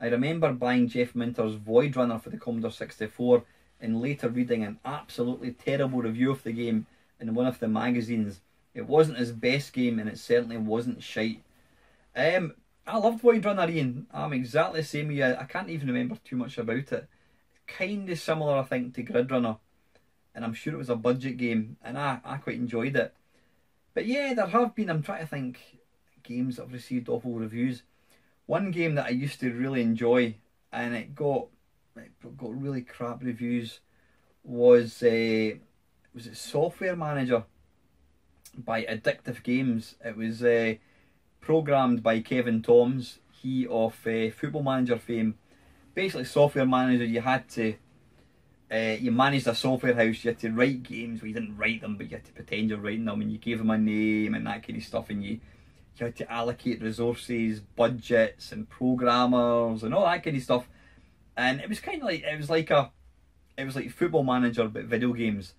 I remember buying Jeff Minter's Void Runner for the Commodore 64 and later reading an absolutely terrible review of the game in one of the magazines. It wasn't his best game, and it certainly wasn't shite. I loved Void Runner, Ian. I'm exactly the same with you. I can't even remember too much about it. Kind of similar, I think, to Grid Runner. And I'm sure it was a budget game, and I quite enjoyed it. But yeah, there have been, I'm trying to think, games that have received awful reviews. One game that I used to really enjoy, and it got really crap reviews, was it Software Manager by Addictive Games. It was programmed by Kevin Toms, he of Football Manager fame. Basically, Software Manager, you had to you managed a software house. You had to write games. Well, you didn't write them, but you had to pretend you're writing them, and you gave them a name and that kind of stuff, and you had to allocate resources, budgets, and programmers, and all that kind of stuff. And it was kind of like it was like Football Manager but video games,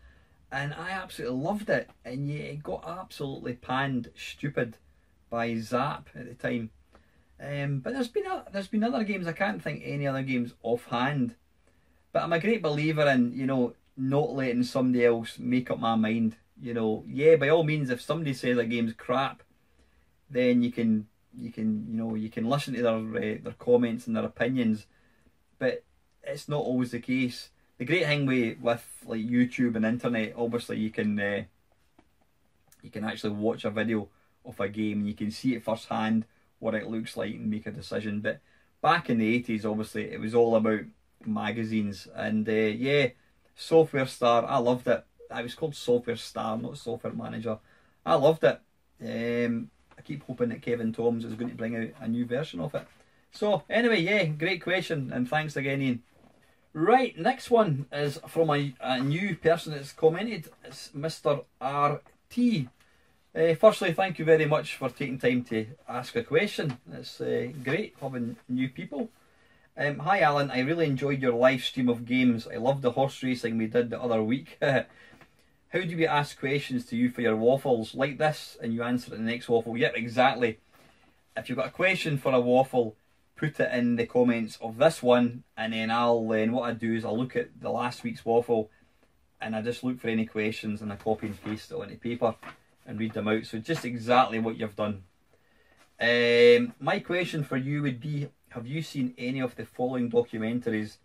and I absolutely loved it. And yeah, it got absolutely panned stupid by Zap at the time. But there's been other games. I can't think any other games offhand. But I'm a great believer in, you know, not letting somebody else make up my mind. You know, yeah, by all means, if somebody says a game's crap, then you can listen to their comments and their opinions. But it's not always the case. The great thing with like YouTube and internet, obviously you can actually watch a video of a game and you can see it firsthand what it looks like and make a decision. But back in the 80s, obviously it was all about magazines, and yeah, Software Star, I loved it. It was called Software Star, not Software Manager. I loved it. I keep hoping that Kevin Toms is going to bring out a new version of it. So anyway, yeah, great question, and thanks again, Ian. Right, next one is from a new person that's commented. It's Mr. RT. Firstly, thank you very much for taking time to ask a question. It's great having new people. Hi Alan, I really enjoyed your live stream of games. I loved the horse racing we did the other week. How do we ask questions to you for your waffles? Like this, and you answer it in the next waffle. Yep, exactly. If you've got a question for a waffle, put it in the comments of this one, and then what I do is I'll look at the last week's waffle, and I just look for any questions and I copy and paste it onto paper and read them out. So just exactly what you've done. My question for you would be, have you seen any of the following documentaries?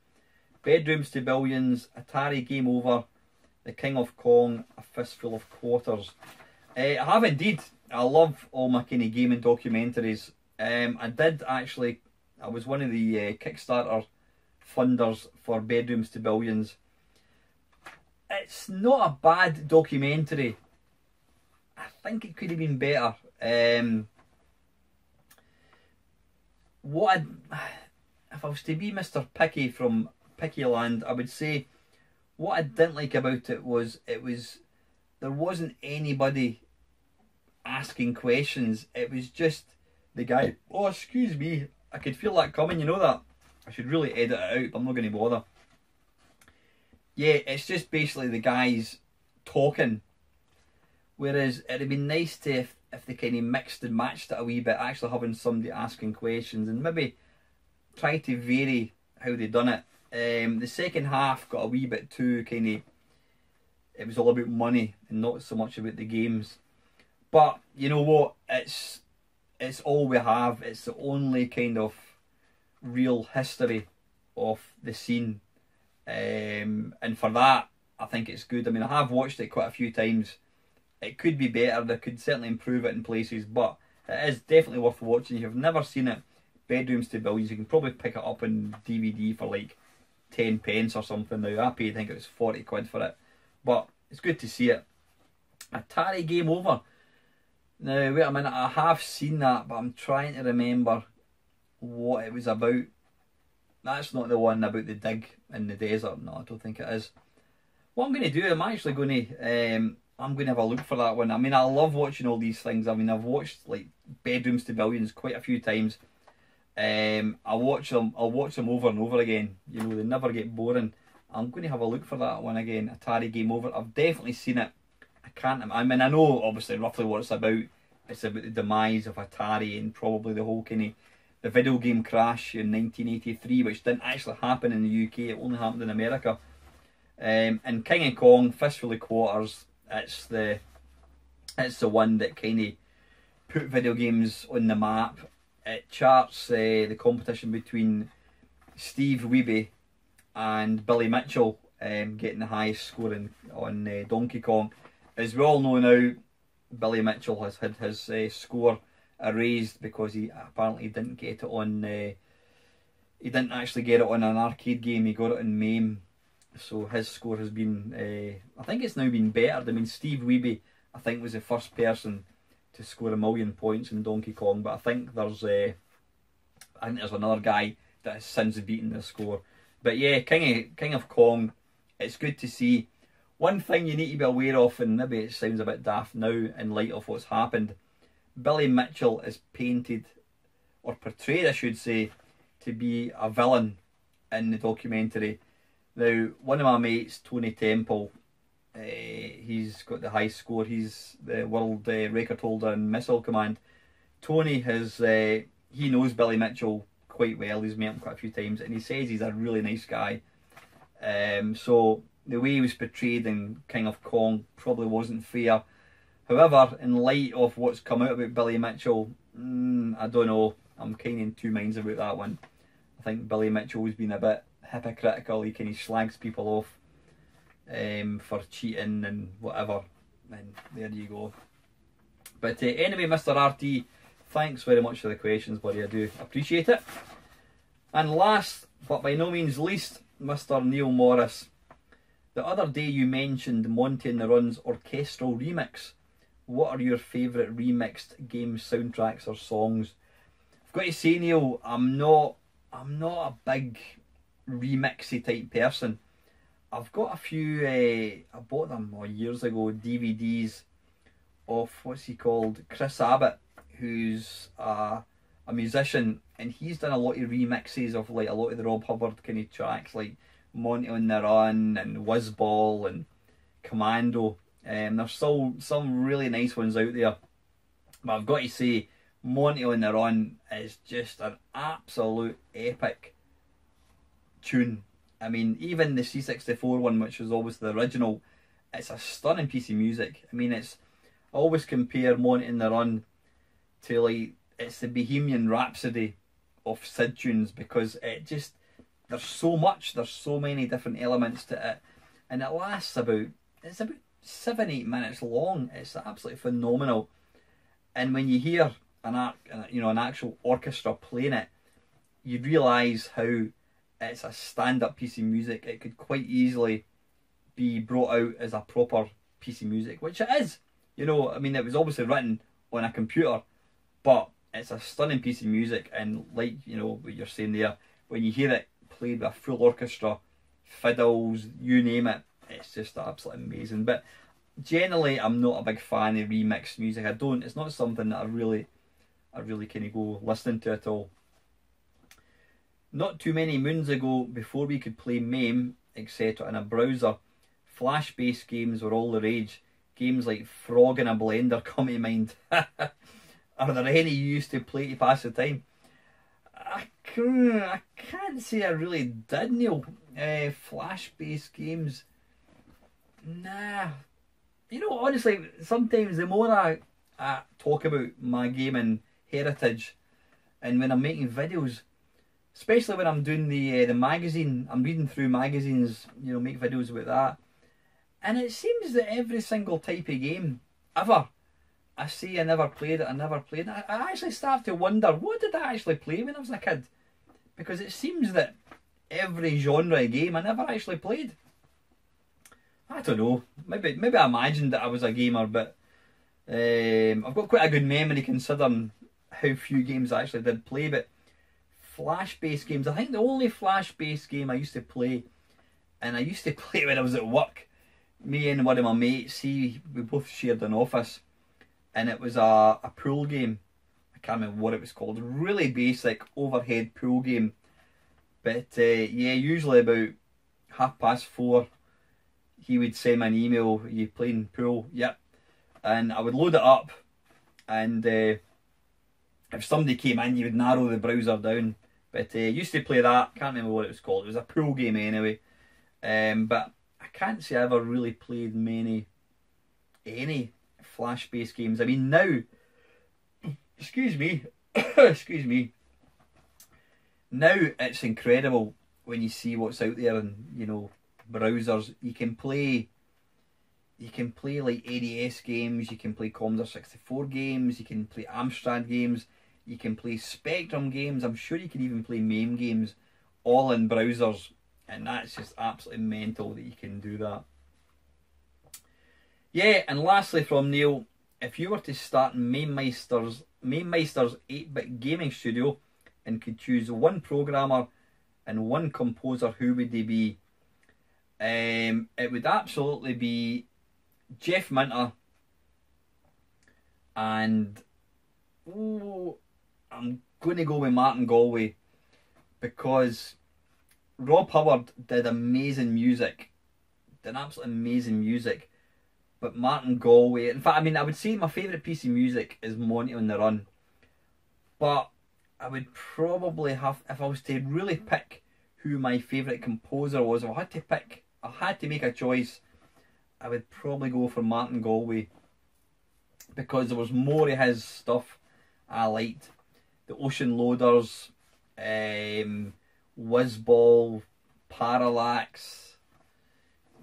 Bedrooms to Billions, Atari Game Over, The King of Kong, A Fistful of Quarters. I have indeed. I love all my kind of gaming documentaries. I was one of the Kickstarter funders for Bedrooms to Billions. It's not a bad documentary. I think it could have been better. If I was to be Mr. Picky from Picky Land, I would say what I didn't like about it was there wasn't anybody asking questions. It was just the guy. Oh, excuse me, I could feel that coming. You know that. I should really edit it out, but I'm not going to bother. Yeah, it's just basically the guys talking. Whereas it'd been nice to if they kind of mixed and matched it a wee bit, actually having somebody asking questions and maybe try to vary how they done it. The second half got a wee bit too kind of, it was all about money and not so much about the games. But you know what? It's all we have. It's the only kind of real history of the scene, and for that, I think it's good. I mean, I have watched it quite a few times. It could be better. They could certainly improve it in places, but it is definitely worth watching. If you've never seen it, Bedrooms to Billions, you can probably pick it up on DVD for like 10 pence or something now. I paid, I think it was 40 quid for it, but it's good to see it. Atari Game Over. Now, wait a minute, I have seen that, but I'm trying to remember what it was about. That's not the one about the dig in the desert. No, I don't think it is. What I'm going to do, I'm actually going to, I'm going to have a look for that one. I mean, I love watching all these things. I mean, I've watched like Bedrooms to Billions quite a few times. I'll watch them over and over again. You know, they never get boring. I'm going to have a look for that one again. Atari Game Over. I've definitely seen it. I mean, I know obviously roughly what it's about. It's about the demise of Atari and probably the whole kind of the video game crash in 1983, which didn't actually happen in the UK. It only happened in America. And King of Kong, Fistful of Quarters. It's the one that kind of put video games on the map. It charts the competition between Steve Wiebe and Billy Mitchell, getting the highest score on Donkey Kong. As we all know now, Billy Mitchell has had his score erased because he apparently didn't get it on. He didn't actually get it on an arcade game. He got it in MAME, so his score has been. I think it's now been bettered. I mean, Steve Wiebe, I think, was the first person to score 1,000,000 points in Donkey Kong, but I think there's another guy that has since beaten the score. But yeah, King of Kong, it's good to see. One thing you need to be aware of, and maybe it sounds a bit daft now in light of what's happened, Billy Mitchell is painted, or portrayed I should say, to be a villain in the documentary. Now, one of my mates, Tony Temple, he's got the high score. He's the world record holder in Missile Command. Tony he knows Billy Mitchell quite well. He's met him quite a few times, and he says he's a really nice guy. So the way he was portrayed in King of Kong probably wasn't fair. However, in light of what's come out about Billy Mitchell, I don't know. I'm kind of in two minds about that one. I think Billy Mitchell has been a bit hypocritical. He kind of slags people off for cheating and whatever. And there you go. But anyway, Mr. RT, thanks very much for the questions, buddy. I do appreciate it. And last, but by no means least, Mr. Neil Morris. The other day you mentioned Monty and the Run's orchestral remix. What are your favourite remixed game soundtracks or songs? I've got to say, Neil, I'm not a big remixy type person. I've got a few, I bought them years ago, DVDs of, what's he called, Chris Abbott, who's a musician, and he's done a lot of remixes of like a lot of the Rob Hubbard kind of tracks, like Monty on the Run and Whizball and Commando. There's still some really nice ones out there, but I've got to say, Monty on the Run is just an absolute epic tune. I mean, even the C64 one, which was always the original, it's a stunning piece of music. I mean, I always compare Monty on the Run to, like, it's the Bohemian Rhapsody of SID tunes, because there's so many different elements to it, and it lasts about 7-8 minutes long. It's absolutely phenomenal. And when you hear an actual orchestra playing it, you realise how it's a stand-up piece of music. It could quite easily be brought out as a proper piece of music, which it is. You know, I mean, it was obviously written on a computer, but it's a stunning piece of music. And like, you know, what you're saying there, when you hear it played with a full orchestra, fiddles, you name it, it's just absolutely amazing. But generally, I'm not a big fan of remixed music. It's not something that I really kind of go listening to at all. Not too many moons ago, before we could play MAME, etc. in a browser, flash-based games were all the rage. Games like Frog in a Blender come to mind. Are there any you used to play to pass the time? I can't say I really did, Neil. Flash-based games, nah. You know, honestly, sometimes the more I talk about my gaming heritage, and when I'm making videos, especially when I'm doing the magazine, I'm reading through magazines, you know, make videos about that, and it seems that every single type of game ever, I say I never played it, I actually start to wonder, what did I actually play when I was a kid? Because it seems that every genre of game I never actually played. I don't know, maybe I imagined that I was a gamer, but I've got quite a good memory considering how few games I actually did play, but flash-based games, I think the only flash-based game I used to play, and I used to play when I was at work, me and one of my mates, we both shared an office, and it was a pool game. I can't remember what it was called. Really basic overhead pool game. But yeah, usually about 4:30, he would send me an email, "You playing pool?" Yep. And I would load it up, and if somebody came in, you would narrow the browser down. But used to play that. Can't remember what it was called. It was a pool game anyway. But I can't say I ever really played any flash-based games. I mean, now, excuse me, excuse me. Now it's incredible when you see what's out there and, you know, browsers. You can play like ADS games, you can play Commodore 64 games, you can play Amstrad games, you can play Spectrum games. I'm sure you can even play MAME games, all in browsers, and that's just absolutely mental that you can do that. Yeah, and lastly from Neil, if you were to start MameMeister's 8-bit gaming studio and could choose one programmer and one composer, who would they be? It would absolutely be Jeff Minter, and I'm going to go with Martin Galway, because Rob Hubbard did amazing music, did absolutely amazing music, but Martin Galway, in fact, I mean, I would say my favourite piece of music is Monty on the Run, but I would probably have, if I was to really pick who my favourite composer was, if I had to make a choice, I would probably go for Martin Galway, because there was more of his stuff I liked. The Ocean Loaders, Whizball, Parallax,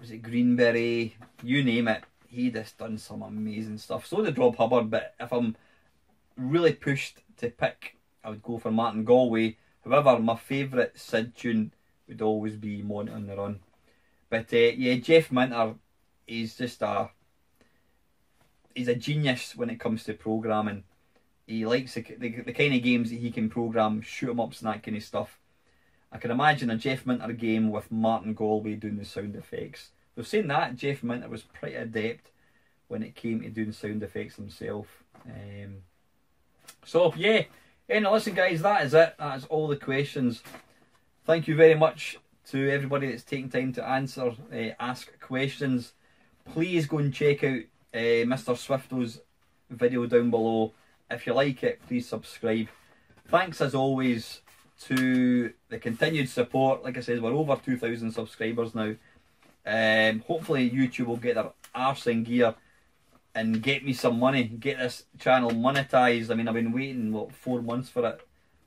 was it Greenberry, you name it, he just done some amazing stuff. So did Rob Hubbard, but if I'm really pushed to pick, I would go for Martin Galway. However, my favourite Sid tune would always be Monty on the Run. But yeah, Jeff Minter, he's just he's a genius when it comes to programming. He likes the kind of games that he can program, shoot 'em ups and that kind of stuff. I can imagine a Jeff Minter game with Martin Galway doing the sound effects. Though saying that, Jeff Minter was pretty adept when it came to doing sound effects himself. So yeah, anyway, listen guys, that is it. That is all the questions. Thank you very much to everybody that's taken time to answer, ask questions. Please go and check out Mr. Swifto's video down below. If you like it, please subscribe. Thanks as always to the continued support. Like I said, we're over 2,000 subscribers now. Hopefully YouTube will get their arse in gear and get me some money, get this channel monetized. I mean, I've been waiting, what, 4 months for it,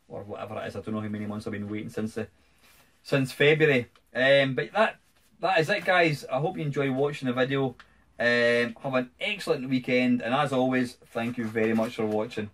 or whatever it is. I don't know how many months I've been waiting since February. But that is it, guys. I hope you enjoy watching the video. Have an excellent weekend, and as always, thank you very much for watching.